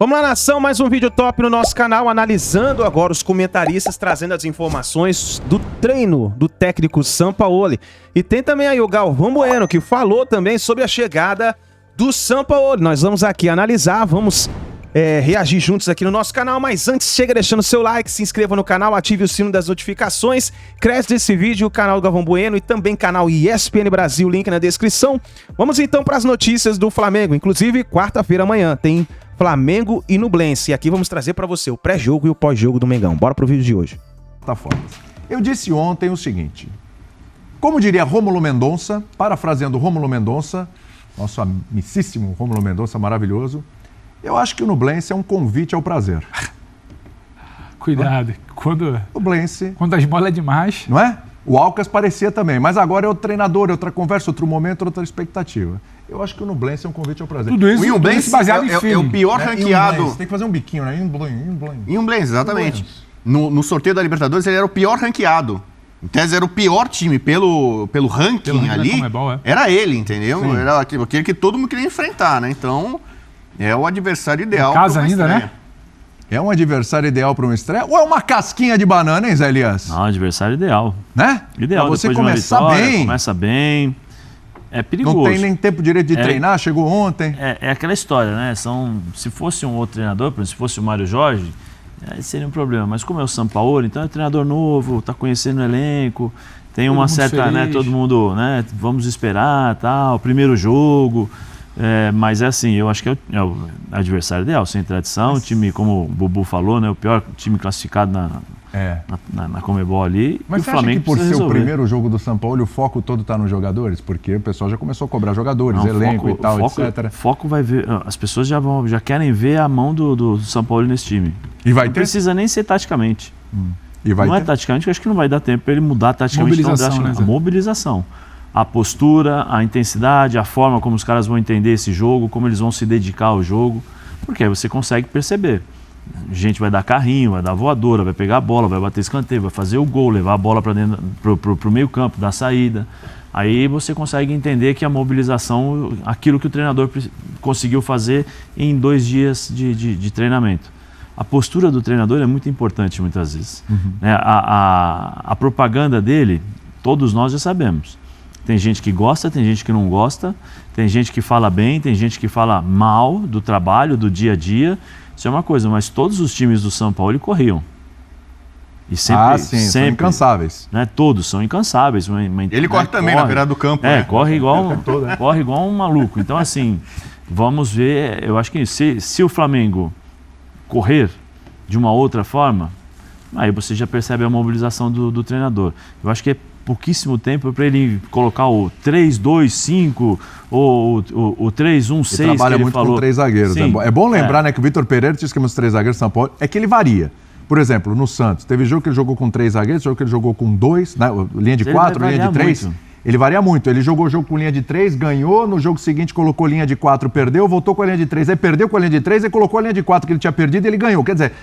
Vamos lá, nação, mais um vídeo top no nosso canal, analisando agora os comentaristas, trazendo as informações do treino do técnico Sampaoli. E tem também aí o Galvão Bueno, que falou também sobre a chegada do Sampaoli. Nós vamos aqui analisar, vamos reagir juntos aqui no nosso canal, mas antes chega deixando seu like, se inscreva no canal, ative o sino das notificações, cresce desse vídeo o canal do Galvão Bueno e também canal ESPN Brasil, link na descrição. Vamos então para as notícias do Flamengo, inclusive quarta-feira amanhã tem Flamengo e Nublense, e aqui vamos trazer para você o pré-jogo e o pós-jogo do Mengão. Bora pro vídeo de hoje. Eu disse ontem o seguinte, como diria Rômulo Mendonça, parafraseando Rômulo Mendonça, nosso amicíssimo Rômulo Mendonça maravilhoso, eu acho que o Nublense é um convite ao prazer. Cuidado, quando as bolas é demais... Não é? O Alcas parecia também, mas agora é outro treinador, é outra conversa, outro momento, outra expectativa. Eu acho que o Nublense é um convite ao prazer. Tudo isso, o Nublense baseado em filme. É o pior ranqueado. Tem que fazer um biquinho, né? Nublense, exatamente. No sorteio da Libertadores ele era o pior ranqueado. Em tese era o pior time pelo ranking ali. Comebol, era ele, entendeu? Sim. Era aquele que todo mundo queria enfrentar, né? Então é o adversário ideal. Em casa ainda, né? É um adversário ideal para uma estreia ou é uma casquinha de banana, hein, Zé Elias? Não, adversário ideal. Né? Ideal, pra você depois começar de uma vitória, bem. começa bem. É perigoso. Não tem nem tempo direito de treinar, chegou ontem. É aquela história, né? Se fosse um outro treinador, por exemplo, se fosse o Mário Jorge, aí seria um problema. Mas como é o Sampaoli, então é um treinador novo, está conhecendo o elenco, tem uma certa, né? Todo mundo, né? Vamos esperar, tal, primeiro jogo. Mas é assim, eu acho que é o adversário ideal, sem tradição, time, como o Bubu falou, né? O pior time classificado na Comebol ali. Mas o você Flamengo acha que por ser resolver. o primeiro jogo do São Paulo, o foco todo está nos jogadores? Porque o pessoal já começou a cobrar jogadores, elenco e tal, etc. Foco vai ver, as pessoas já querem ver a mão do São Paulo nesse time. E vai não ter? precisa nem ser taticamente. E vai não ter? É taticamente, eu acho que não vai dar tempo para ele mudar taticamente. Mobilização, né, Zé? A mobilização. A postura, a intensidade, a forma como os caras vão entender esse jogo, como eles vão se dedicar ao jogo, porque aí você consegue perceber. A gente vai dar carrinho, vai dar voadora, vai pegar a bola, vai bater escanteio, vai fazer o gol, levar a bola para dentro pro meio campo, dar saída. Aí você consegue entender que a mobilização, aquilo que o treinador conseguiu fazer em 2 dias de treinamento. A postura do treinador é muito importante muitas vezes. Né? A propaganda dele, todos nós já sabemos. Tem gente que gosta, tem gente que não gosta, tem gente que fala bem, tem gente que fala mal do trabalho, do dia a dia. Isso é uma coisa, mas todos os times do São Paulo corriam. E sempre, são incansáveis. Né, todos são incansáveis. Ele corre também na beirada do campo. Corre igual um maluco. Então, assim, vamos ver. Eu acho que se o Flamengo correr de uma outra forma, aí você já percebe a mobilização do treinador. Eu acho que é pouquíssimo tempo para ele colocar o 3-2-5 ou o 3-1-6 que ele trabalha muito falou. com 3 zagueiros. Sim, é bom lembrar, né, que o Vitor Pereira tinha esquema dos 3 zagueiros do São Paulo. É que ele varia. Por exemplo, no Santos, teve jogo que ele jogou com 3 zagueiros, jogo que ele jogou com 2, né, linha de 4, linha de 3. Muito. Ele varia muito. Ele jogou o jogo com linha de 3, ganhou, no jogo seguinte colocou linha de 4, perdeu, voltou com a linha de 3, aí perdeu com a linha de 3, aí colocou a linha de 4 que ele tinha perdido e ele ganhou. Quer dizer,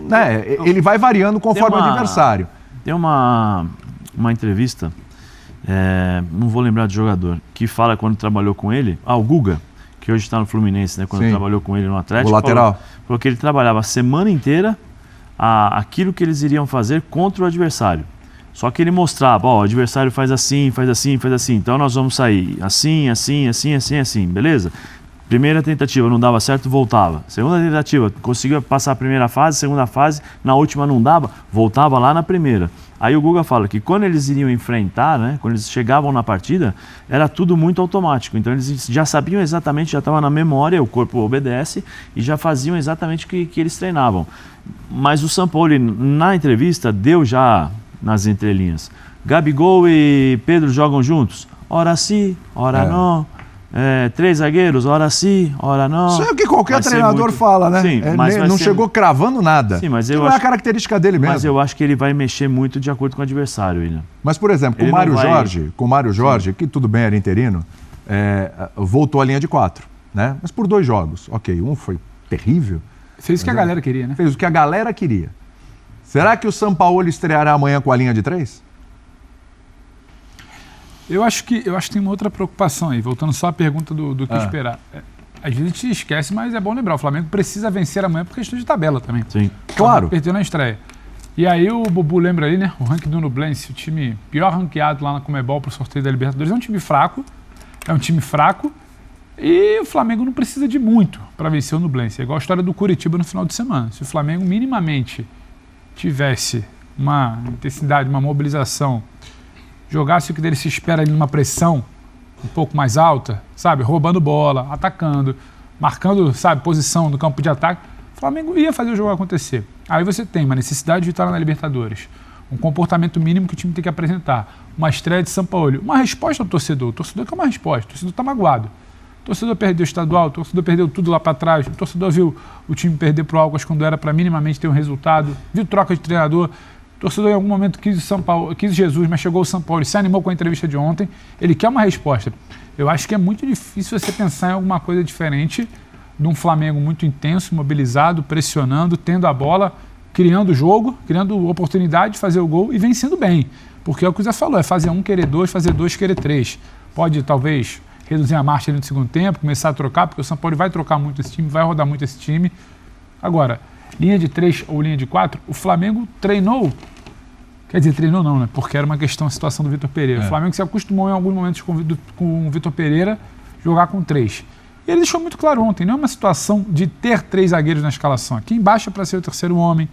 né, ele vai variando conforme o adversário. Tem uma entrevista, não vou lembrar do jogador, que fala quando trabalhou com ele, o Guga, que hoje está no Fluminense, né, quando trabalhou com ele no Atlético. O lateral. Falou que ele trabalhava a semana inteira aquilo que eles iriam fazer contra o adversário. Só que ele mostrava, o adversário faz assim, faz assim, faz assim, então nós vamos sair assim, assim, assim, assim, assim, beleza? Primeira tentativa não dava certo, voltava. Segunda tentativa, conseguiu passar a primeira fase, segunda fase, na última não dava, voltava lá na primeira. Aí o Guga fala que quando eles iriam enfrentar, né, quando eles chegavam na partida, era tudo muito automático. Então eles já sabiam exatamente, já estava na memória, o corpo obedece e já faziam exatamente o que eles treinavam. Mas o Sampaoli, na entrevista, deu já nas entrelinhas. Gabigol e Pedro jogam juntos? Ora sim, ora não. 3 zagueiros, ora sim, ora não. Isso é o que qualquer treinador fala, né? Sim, mas não chegou cravando nada. Sim, mas não é a característica dele mesmo. Mas eu acho que ele vai mexer muito de acordo com o adversário, William. Mas, por exemplo, com o Mário Jorge, que tudo bem, era interino, voltou à linha de 4, né? Mas por 2 jogos. Ok, um foi terrível. Fez o que a galera queria, né? Fez o que a galera queria. Será que o Sampaoli estreará amanhã com a linha de 3? Eu acho que tem uma outra preocupação aí, voltando só à pergunta do que esperar. Às vezes a gente esquece, mas é bom lembrar. O Flamengo precisa vencer amanhã por questão de tabela também. Sim. Claro. Perdeu na estreia. E aí o Bubu lembra ali, né? O ranking do Nublense, o time pior ranqueado lá na Conmebol pro sorteio da Libertadores. É um time fraco. E o Flamengo não precisa de muito para vencer o Nublense. É igual a história do Curitiba no final de semana. Se o Flamengo minimamente tivesse uma intensidade, uma mobilização, jogasse o que dele se espera ali numa pressão um pouco mais alta, sabe? Roubando bola, atacando, marcando, sabe, posição no campo de ataque, o Flamengo ia fazer o jogo acontecer. Aí você tem uma necessidade de vitória na Libertadores, um comportamento mínimo que o time tem que apresentar, uma estreia de Sampaoli, uma resposta ao torcedor. O torcedor quer uma resposta, o torcedor está magoado. O torcedor perdeu o estadual, o torcedor perdeu tudo lá para trás, o torcedor viu o time perder pro Alcas quando era para minimamente ter um resultado, viu troca de treinador, o torcedor em algum momento quis Jesus, mas chegou o Sampaoli, se animou com a entrevista de ontem, ele quer uma resposta. Eu acho que é muito difícil você pensar em alguma coisa diferente de um Flamengo muito intenso, mobilizado, pressionando, tendo a bola, criando o jogo, criando oportunidade de fazer o gol e vencendo bem. Porque é o que o Zé falou, é fazer 1 querer 2, fazer 2 querer 3. Pode, talvez, reduzir a marcha ali no segundo tempo, começar a trocar, porque o São Paulo vai trocar muito esse time, vai rodar muito esse time. Agora, linha de 3 ou linha de 4, o Flamengo treinou, quer dizer, treinou não, né? Porque era uma questão, a situação do Vitor Pereira. O Flamengo se acostumou em alguns momentos com o Vitor Pereira jogar com 3. E ele deixou muito claro ontem, não é uma situação de ter 3 zagueiros na escalação. Quem baixa para ser o terceiro homem,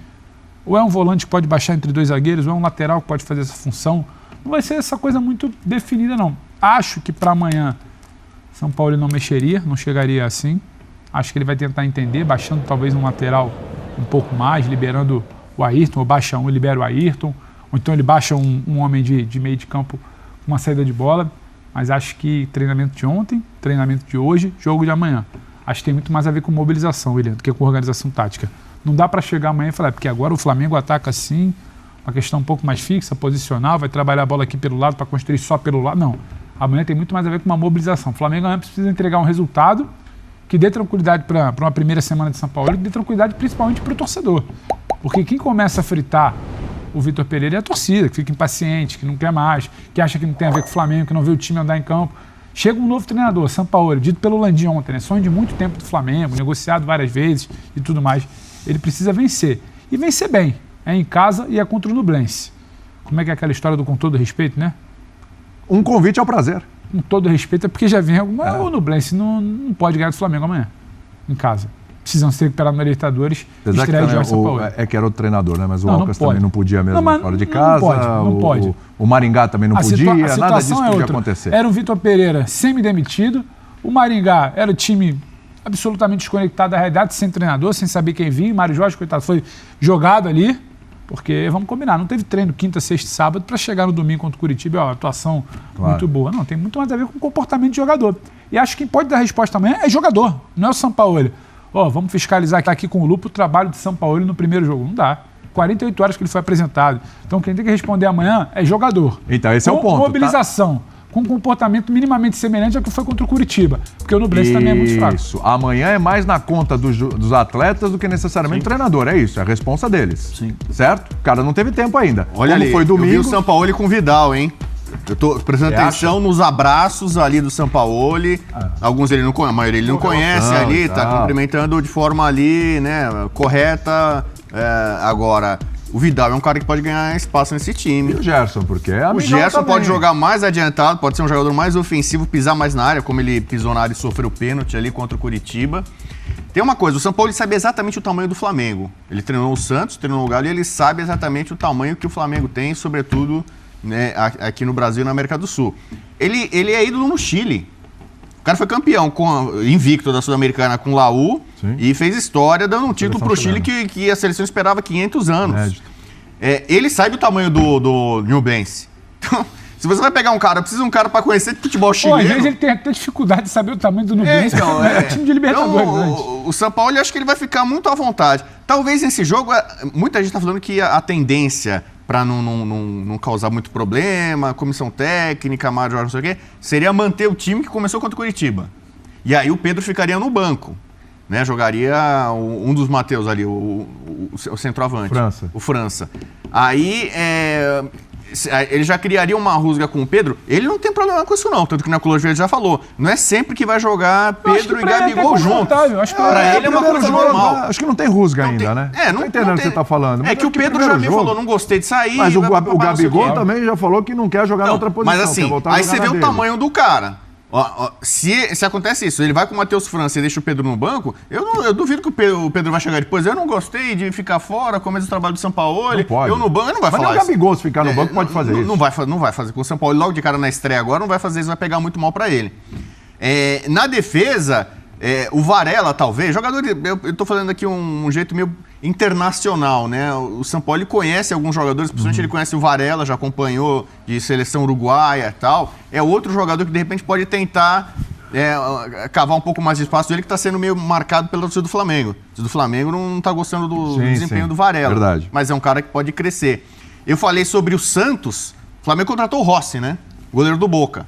ou é um volante que pode baixar entre 2 zagueiros, ou é um lateral que pode fazer essa função. Não vai ser essa coisa muito definida, não. Acho que para amanhã São Paulo não mexeria, não chegaria assim. Acho que ele vai tentar entender, baixando talvez um lateral um pouco mais, liberando o Ayrton, ou baixa um e libera o Ayrton, ou então ele baixa um homem de meio de campo com uma saída de bola. Mas acho que treinamento de ontem, treinamento de hoje, jogo de amanhã. Acho que tem muito mais a ver com mobilização, William, do que com organização tática. Não dá para chegar amanhã e falar, porque agora o Flamengo ataca assim, uma questão um pouco mais fixa, posicional, vai trabalhar a bola aqui pelo lado para construir só pelo lado. Não. Amanhã tem muito mais a ver com uma mobilização. O Flamengo amanhã precisa entregar um resultado que dê tranquilidade para uma primeira semana de São Paulo e que dê tranquilidade principalmente para o torcedor. Porque quem começa a fritar o Vitor Pereira é a torcida, que fica impaciente, que não quer mais, que acha que não tem a ver com o Flamengo, que não vê o time andar em campo. Chega um novo treinador, Sampaoli, dito pelo Landim ontem, né? Sonho de muito tempo do Flamengo, negociado várias vezes e tudo mais. Ele precisa vencer. E vencer bem. É em casa e é contra o Nublense. Como é que é aquela história do com todo respeito, né? Um convite ao prazer. Com todo respeito, é porque já vem alguma... O Nublense não pode ganhar do Flamengo amanhã, em casa. Precisam se recuperar no Libertadores. Estreia de Jorge Sampaoli. É que era o treinador, né? Mas o Alcas também não podia mesmo fora de casa. Não pode. O Maringá também não podia. Nada disso podia acontecer. Era o Vitor Pereira semi-demitido. O Maringá era o time absolutamente desconectado da realidade, sem treinador, sem saber quem vinha. O Mário Jorge, coitado, foi jogado ali. Porque, vamos combinar, não teve treino quinta, sexta e sábado para chegar no domingo contra o Curitiba, ó, atuação muito boa. Não, tem muito mais a ver com o comportamento de jogador. E acho que quem pode dar resposta amanhã é jogador, não é o Sampaoli. Vamos fiscalizar aqui com o lupa o trabalho de Sampaoli no primeiro jogo. Não dá. 48 horas que ele foi apresentado. Então quem tem que responder amanhã é jogador. Então esse é o ponto. Mobilização. Com um comportamento minimamente semelhante ao que foi contra o Curitiba. Porque o Nublense também é muito fraco. Isso. Amanhã é mais na conta dos atletas do que necessariamente o treinador. É isso. É a responsa deles. Sim. Certo? O cara não teve tempo ainda. Olha como ali, foi domingo. eu vi o Sampaoli com o Vidal, hein? Eu tô prestando atenção nos abraços ali do Sampaoli. Alguns ele não conhece, a maioria ele não conhece ali, tá cumprimentando de forma ali, né, correta. Agora, o Vidal é um cara que pode ganhar espaço nesse time. E o Gerson, porque é o Gerson pode jogar mais adiantado, pode ser um jogador mais ofensivo, pisar mais na área, como ele pisou na área e sofreu pênalti ali contra o Curitiba. Tem uma coisa, o Sampaoli sabe exatamente o tamanho do Flamengo. Ele treinou o Santos, treinou o Galo e ele sabe exatamente o tamanho que o Flamengo tem, sobretudo, né, aqui no Brasil e na América do Sul. Ele é ídolo no Chile. O cara foi campeão invicto da Sul-Americana com o Laú e fez história dando um título pro Chile que a seleção esperava 500 anos. Ele sabe o tamanho do Nublense. Então, se você vai pegar um cara, precisa de um cara para conhecer de futebol chileno. Às vezes ele tem até dificuldade de saber o tamanho do Nublense. É time de Libertadores. Então, o Sampaoli, acho que ele vai ficar muito à vontade. Talvez nesse jogo, muita gente está falando que a tendência para não causar muito problema, comissão técnica, Mário Jorge, não sei o quê, seria manter o time que começou contra o Curitiba. E aí o Pedro ficaria no banco, né? Jogaria um dos Matheus ali, o centroavante. França. O França. Aí, ele já criaria uma rusga com o Pedro, ele não tem problema com isso não, tanto que na Color Verde já falou, não é sempre que vai jogar Pedro e Gabigol juntos. Pra ele é uma coisa normal. Acho que não tem rusga ainda, né? Não tô entendendo o que você tá falando. É que o Pedro já me falou, não gostei de sair. Mas o Gabigol também já falou que não quer jogar na outra posição. Mas assim, aí você vê o tamanho do cara. Se acontece isso, ele vai com o Matheus França e deixa o Pedro no banco, eu duvido que o Pedro vai chegar depois. Eu não gostei de ficar fora, começo do trabalho do Sampaoli. Eu no banco, ele não vai falar isso. Mas o Gabigol, se ficar no banco, pode fazer isso. Não vai fazer com o Sampaoli. Logo de cara na estreia agora, não vai fazer isso, vai pegar muito mal pra ele. Na defesa, o Varela, talvez, jogador, eu tô falando aqui um jeito meio internacional, né? O Sampaoli conhece alguns jogadores, principalmente ele conhece o Varela, já acompanhou de seleção uruguaia e tal. É outro jogador que de repente pode tentar cavar um pouco mais de espaço dele, que está sendo meio marcado pelo torcida do Flamengo. O torcida do Flamengo não está gostando do desempenho do Varela. Verdade. Mas é um cara que pode crescer. Eu falei sobre o Santos, o Flamengo contratou o Rossi, né? Goleiro do Boca.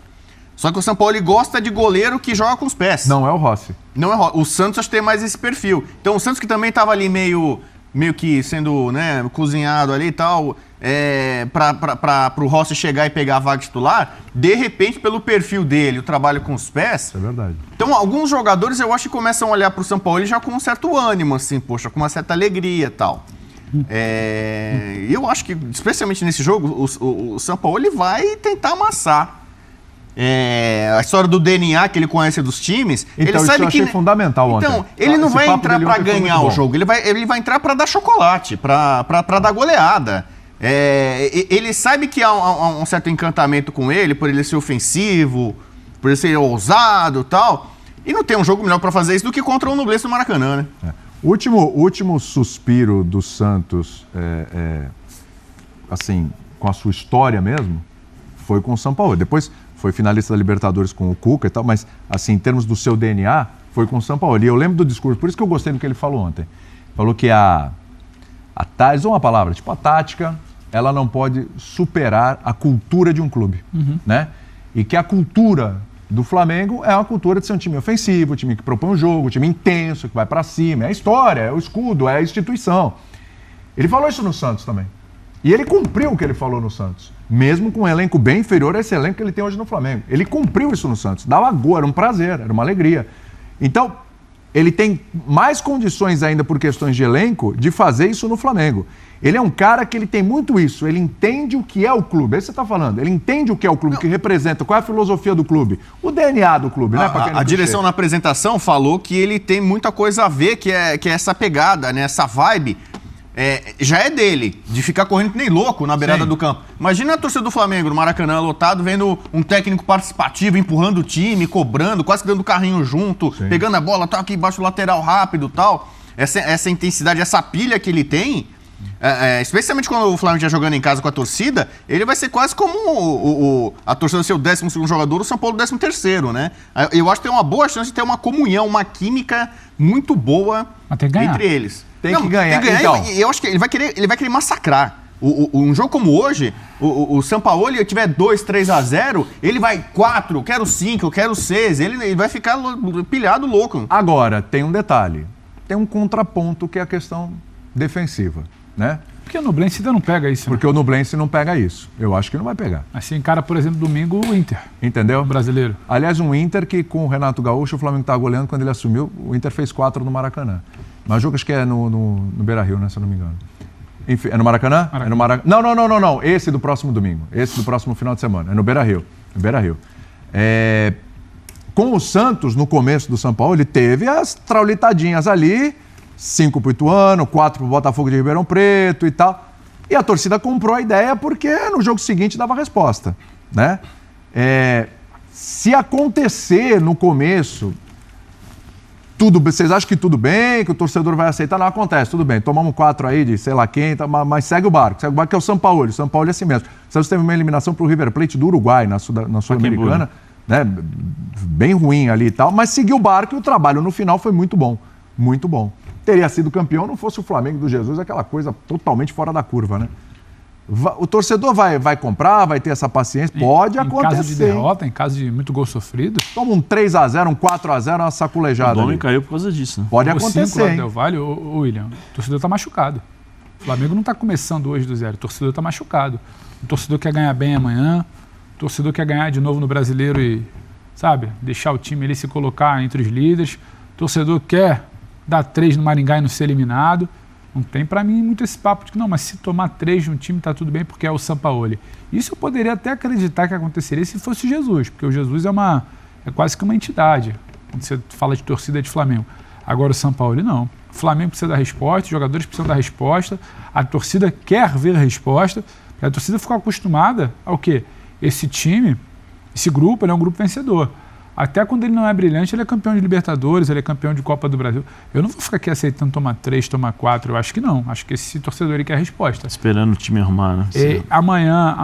Só que o Sampaoli gosta de goleiro que joga com os pés. Não é o Rossi. Não é o Rossi. O Santos acho que tem mais esse perfil. Então o Santos, que também estava ali meio que sendo, né, cozinhado ali e tal, para o Rossi chegar e pegar a vaga titular, de repente, pelo perfil dele, o trabalho com os pés... Isso é verdade. Então, alguns jogadores eu acho que começam a olhar para o Sampaoli já com um certo ânimo, assim, poxa, com uma certa alegria e tal. Eu acho que, especialmente nesse jogo, o Sampaoli vai tentar amassar. A história do DNA que ele conhece dos times, então, ele sabe eu achei fundamental ontem. Então, ele não vai entrar para ganhar o jogo, ele vai entrar para dar chocolate, para dar goleada. Ele sabe que há um certo encantamento com ele, por ele ser ofensivo, por ele ser ousado e tal. E não tem um jogo melhor para fazer isso do que contra o Nublense no Maracanã, né? O último suspiro do Santos, assim, com a sua história mesmo, foi com o Sampaoli. Depois foi finalista da Libertadores com o Cuca e tal, mas, assim, em termos do seu DNA, foi com o Sampaoli. E eu lembro do discurso, por isso que eu gostei do que ele falou ontem. Falou que ele usou uma palavra, tipo, a tática, ela não pode superar a cultura de um clube, né? E que a cultura do Flamengo é uma cultura de ser um time ofensivo, um time que propõe o jogo, um time intenso, que vai pra cima. É a história, é o escudo, é a instituição. Ele falou isso no Santos também. E ele cumpriu o que ele falou no Santos. Mesmo com um elenco bem inferior a esse elenco que ele tem hoje no Flamengo. Ele cumpriu isso no Santos. Dava gol, era um prazer, era uma alegria. Então, ele tem mais condições ainda por questões de elenco de fazer isso no Flamengo. Ele é um cara que ele tem muito isso. Ele entende o que é o clube. É isso que você está falando. Ele entende o que é o clube, o que representa, qual é a filosofia do clube. O DNA do clube, né? A direção na apresentação falou que ele tem muita coisa a ver, que é essa pegada, né? Essa vibe. Já é dele, de ficar correndo que nem louco na beirada do campo. Imagina a torcida do Flamengo no Maracanã lotado, vendo um técnico participativo, empurrando o time, cobrando, quase dando carrinho junto, pegando a bola, tá aqui embaixo do lateral rápido e tal. Essa intensidade, essa pilha que ele tem, especialmente quando o Flamengo estiver jogando em casa com a torcida, ele vai ser quase como a torcida ser o 12º jogador, o São Paulo o 13º, né? Eu acho que tem uma boa chance de ter uma comunhão, uma química muito boa entre eles. Tem que ganhar. Então. Eu acho que ele vai querer massacrar. Um jogo como hoje, o Sampaoli, se tiver 2, 3-0, ele vai 4, eu quero 5, eu quero 6, ele vai ficar pilhado louco. Agora, tem um detalhe. Tem um contraponto que é a questão defensiva, né? Porque o Nublense ainda não pega isso. Porque o Nublense não pega isso. Eu acho que não vai pegar. Assim, cara, por exemplo, domingo o Inter. Entendeu? O brasileiro. Aliás, um Inter que com o Renato Gaúcho, o Flamengo estava goleando quando ele assumiu, o Inter fez 4 no Maracanã. Mas o jogo acho que é no Beira-Rio, né, se eu não me engano. Enfim, é no Maracanã? É no Maracanã. Não. Esse do próximo domingo. Esse do próximo final de semana. É no Beira-Rio. Com o Santos, no começo do São Paulo, ele teve as traulitadinhas ali, 5 para o Ituano, 4 para o Botafogo de Ribeirão Preto e tal. E a torcida comprou a ideia porque no jogo seguinte dava resposta, né? Se acontecer no começo... Vocês acham que tudo bem, que o torcedor vai aceitar? Não acontece, tudo bem. Tomamos 4 aí de sei lá quem, mas segue o barco. Segue o barco que é o São Paulo. O São Paulo é assim mesmo. O Santos teve uma eliminação para o River Plate do Uruguai, na Sul-Americana, né? Bem ruim ali e tal, mas seguiu o barco e o trabalho no final foi muito bom. Muito bom. Teria sido campeão não fosse o Flamengo do Jesus, aquela coisa totalmente fora da curva, né? O torcedor vai comprar, vai ter essa paciência, pode acontecer. Em caso de derrota, em caso de muito gol sofrido... Toma um 3-0, um 4-0, uma saculejada. O nome caiu por causa disso, né? Pode acontecer, hein? Del Valle, o William, o torcedor tá machucado. O Flamengo não está começando hoje do zero. O torcedor está machucado. O torcedor quer ganhar bem amanhã. O torcedor quer ganhar de novo no Brasileiro e, sabe, deixar o time ali se colocar entre os líderes. O torcedor quer dar 3 no Maringá e não ser eliminado. Não tem para mim muito esse papo de que não, mas se tomar 3 no time tá tudo bem porque é o Sampaoli. Isso eu poderia até acreditar que aconteceria se fosse Jesus, porque o Jesus é quase que uma entidade, quando você fala de torcida de Flamengo. Agora o Sampaoli não. O Flamengo precisa dar resposta, os jogadores precisam dar resposta, a torcida quer ver a resposta, a torcida ficou acostumada ao quê? Esse time, esse grupo, ele é um grupo vencedor. Até quando ele não é brilhante, ele é campeão de Libertadores, ele é campeão de Copa do Brasil. Eu não vou ficar aqui aceitando tomar 3, tomar 4, eu acho que não. Acho que esse torcedor ele quer a resposta. Esperando o time arrumar, né? E amanhã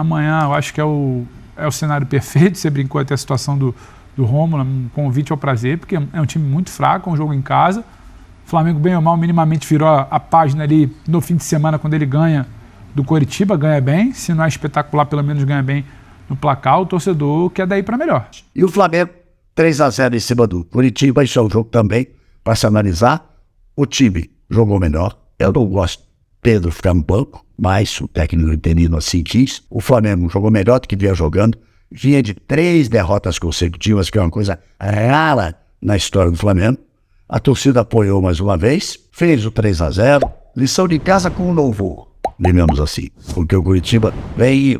eu acho que é o cenário perfeito. Você brincou até a situação do Rômulo, um convite ao prazer, porque é um time muito fraco, é um jogo em casa. O Flamengo, bem ou mal, minimamente virou a página ali no fim de semana, quando ele ganha do Coritiba, ganha bem. Se não é espetacular, pelo menos ganha bem no placar. O torcedor quer daí para melhor. E o Flamengo 3-0 em cima do Coritiba, isso é um jogo também para se analisar. O time jogou melhor. Eu não gosto de Pedro ficar no banco, mas o técnico interino assim quis. O Flamengo jogou melhor do que vinha jogando. Vinha de 3 derrotas consecutivas, que é uma coisa rara na história do Flamengo. A torcida apoiou mais uma vez, fez o 3-0. Lição de casa com o louvor, digamos assim. Porque o Coritiba vem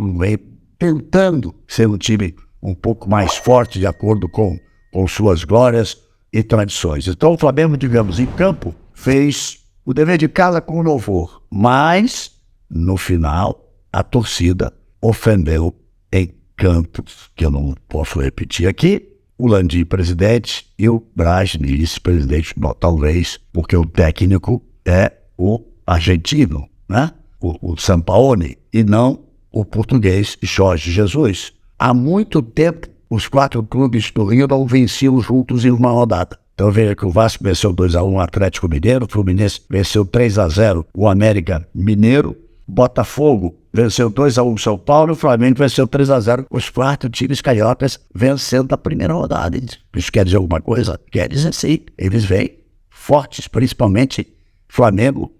tentando ser um time um pouco mais forte de acordo com suas glórias e tradições. Então o Flamengo, digamos, em campo, fez o dever de casa com louvor, mas no final a torcida ofendeu em campo, que eu não posso repetir aqui, o Landim presidente e o Braz vice-presidente, talvez, porque o técnico é o argentino, né? O Sampaoli, e não o português Jorge Jesus. Há muito tempo, os 4 clubes do Rio não venciam juntos em uma rodada. Então veja que o Vasco venceu 2-1 o Atlético Mineiro, o Fluminense venceu 3-0 o América Mineiro, Botafogo venceu 2-1 o São Paulo, o Flamengo venceu 3-0 os 4 times cariocas vencendo a primeira rodada. Isso quer dizer alguma coisa? Quer dizer sim, eles vêm fortes, principalmente Flamengo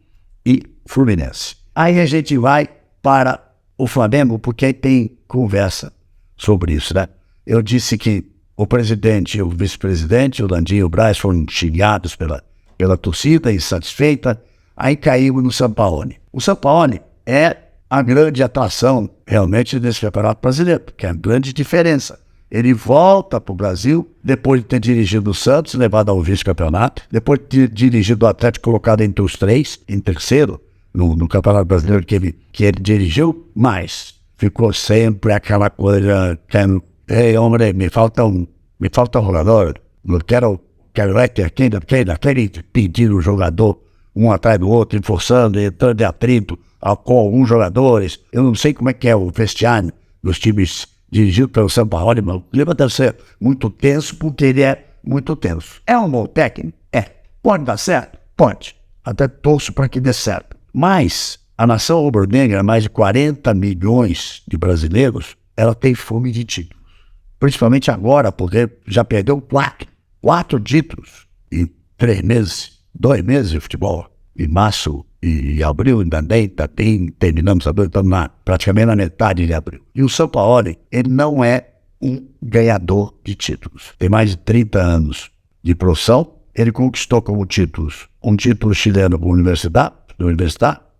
e Fluminense. Aí a gente vai para o Flamengo, porque aí tem conversa sobre isso, né? Eu disse que o presidente e o vice-presidente, o Landim e o Braz, foram xingados pela torcida, insatisfeita. Aí caímos no Sampaoli. O Sampaoli é a grande atração, realmente, desse Campeonato Brasileiro, que é a grande diferença. Ele volta para o Brasil, depois de ter dirigido o Santos, levado ao vice-campeonato, depois de ter dirigido o Atlético, colocado entre os 3, em terceiro, no Campeonato Brasileiro que ele dirigiu, mas ficou sempre aquela coisa, homem, me falta um jogador, eu quero ter aquele pedir o jogador um atrás do outro, forçando, entrando de atrito com alguns jogadores. Eu não sei como é que é o vestiário dos times dirigidos pelo Sampaoli, mas o clima deve ser muito tenso, porque ele é muito tenso. É um bom técnico? É. Pode dar certo? Pode. Até torço para que dê certo. Mas a nação rubro-negra, mais de 40 milhões de brasileiros, ela tem fome de títulos. Principalmente agora, porque já perdeu 4 títulos em 3 meses, 2 meses de futebol. Em março e abril ainda terminamos abril, estamos praticamente na metade de abril. E o Sampaoli, ele não é um ganhador de títulos. Tem mais de 30 anos de profissão. Ele conquistou como títulos um título chileno com a Universidade,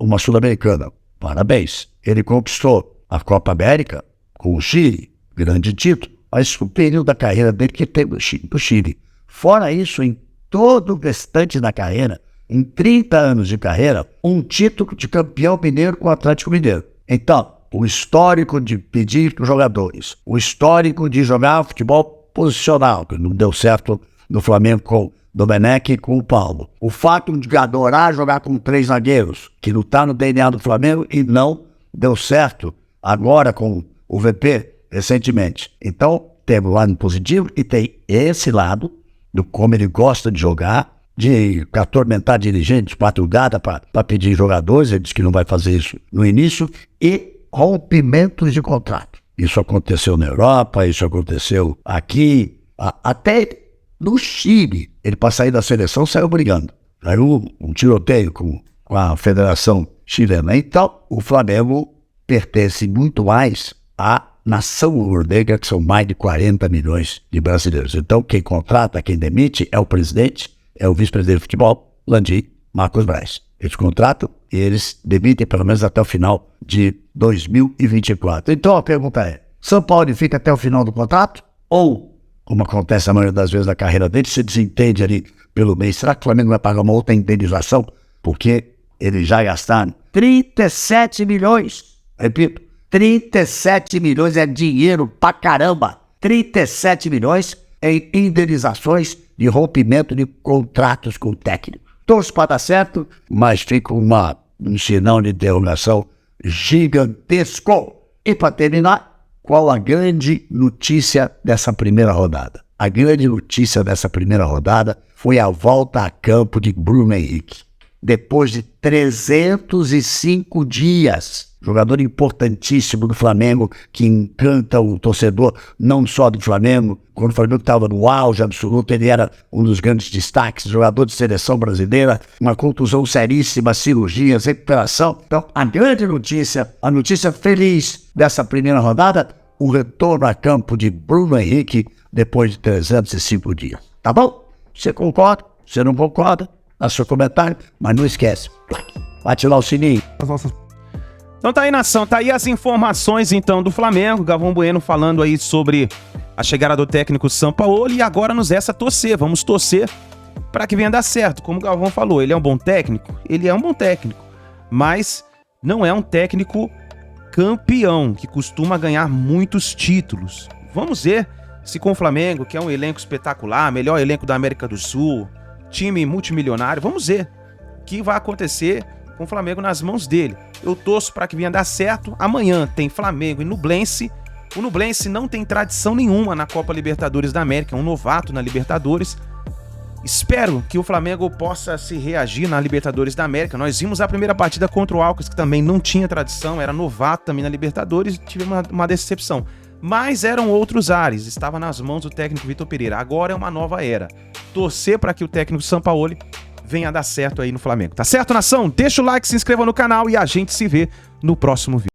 uma sul-americana. Parabéns. Ele conquistou a Copa América com o Chile, grande título. Mas o período da carreira dele que tem do Chile. Fora isso, em todo o restante da carreira, em 30 anos de carreira, um título de campeão mineiro com o Atlético Mineiro. Então, o histórico de pedir para os jogadores, o histórico de jogar futebol posicional, que não deu certo no Flamengo com o Domenech e com o Paulo. O fato de adorar jogar com 3 zagueiros, que não está no DNA do Flamengo e não deu certo agora com o VP recentemente. Então, temos o lado positivo e tem esse lado do como ele gosta de jogar, de atormentar dirigentes, madrugada para pedir jogadores. Ele diz que não vai fazer isso no início, e rompimentos de contrato. Isso aconteceu na Europa, isso aconteceu aqui, até no Chile. Ele, para sair da seleção, saiu brigando. Saiu um tiroteio com a Federação chilena. Então, o Flamengo pertence muito mais à nação rubro-negra, que são mais de 40 milhões de brasileiros. Então, quem contrata, quem demite é o presidente, é o vice-presidente de futebol, Landim Marcos Braz. Eles contratam e eles demitem pelo menos até o final de 2024. Então, a pergunta é, São Paulo fica até o final do contrato? Ou, como acontece a maioria das vezes na carreira dele, se desentende ali pelo mês? Será que o Flamengo vai pagar uma outra indenização? Porque eles já gastaram 37 milhões. Repito, 37 milhões é dinheiro pra caramba. 37 milhões em indenizações de rompimento de contratos com o técnico. Torço para dar certo, mas fica um sinal de interrogação gigantesco. E para terminar, qual a grande notícia dessa primeira rodada? A grande notícia dessa primeira rodada foi a volta a campo de Bruno Henrique. Depois de 305 dias, jogador importantíssimo do Flamengo, que encanta o torcedor, não só do Flamengo. Quando o Flamengo estava no auge absoluto, ele era um dos grandes destaques, jogador de seleção brasileira, uma contusão seríssima, cirurgias, recuperação. Então, a grande notícia, a notícia feliz dessa primeira rodada, o retorno a campo de Bruno Henrique depois de 305 dias. Tá bom? Você concorda? Você não concorda? Dá seu comentário, mas não esquece. Bate lá o sininho. Então tá aí, nação, tá aí as informações então do Flamengo, Galvão Bueno falando aí sobre a chegada do técnico Sampaoli, e agora nos resta torcer, vamos torcer para que venha dar certo. Como o Galvão falou, ele é um bom técnico? Ele é um bom técnico, mas não é um técnico campeão, que costuma ganhar muitos títulos. Vamos ver se com o Flamengo, que é um elenco espetacular, melhor elenco da América do Sul, time multimilionário, vamos ver o que vai acontecer com o Flamengo nas mãos dele. Eu torço para que venha dar certo. Amanhã tem Flamengo e Nublense. O Nublense não tem tradição nenhuma na Copa Libertadores da América, é um novato na Libertadores. Espero que o Flamengo possa se reagir na Libertadores da América. Nós vimos a primeira partida contra o Alcas, que também não tinha tradição, era novato também na Libertadores, e tivemos uma decepção. Mas eram outros ares, estava nas mãos do técnico Vitor Pereira. Agora é uma nova era. Torcer para que o técnico Sampaoli venha dar certo aí no Flamengo. Tá certo, nação? Deixa o like, se inscreva no canal e a gente se vê no próximo vídeo.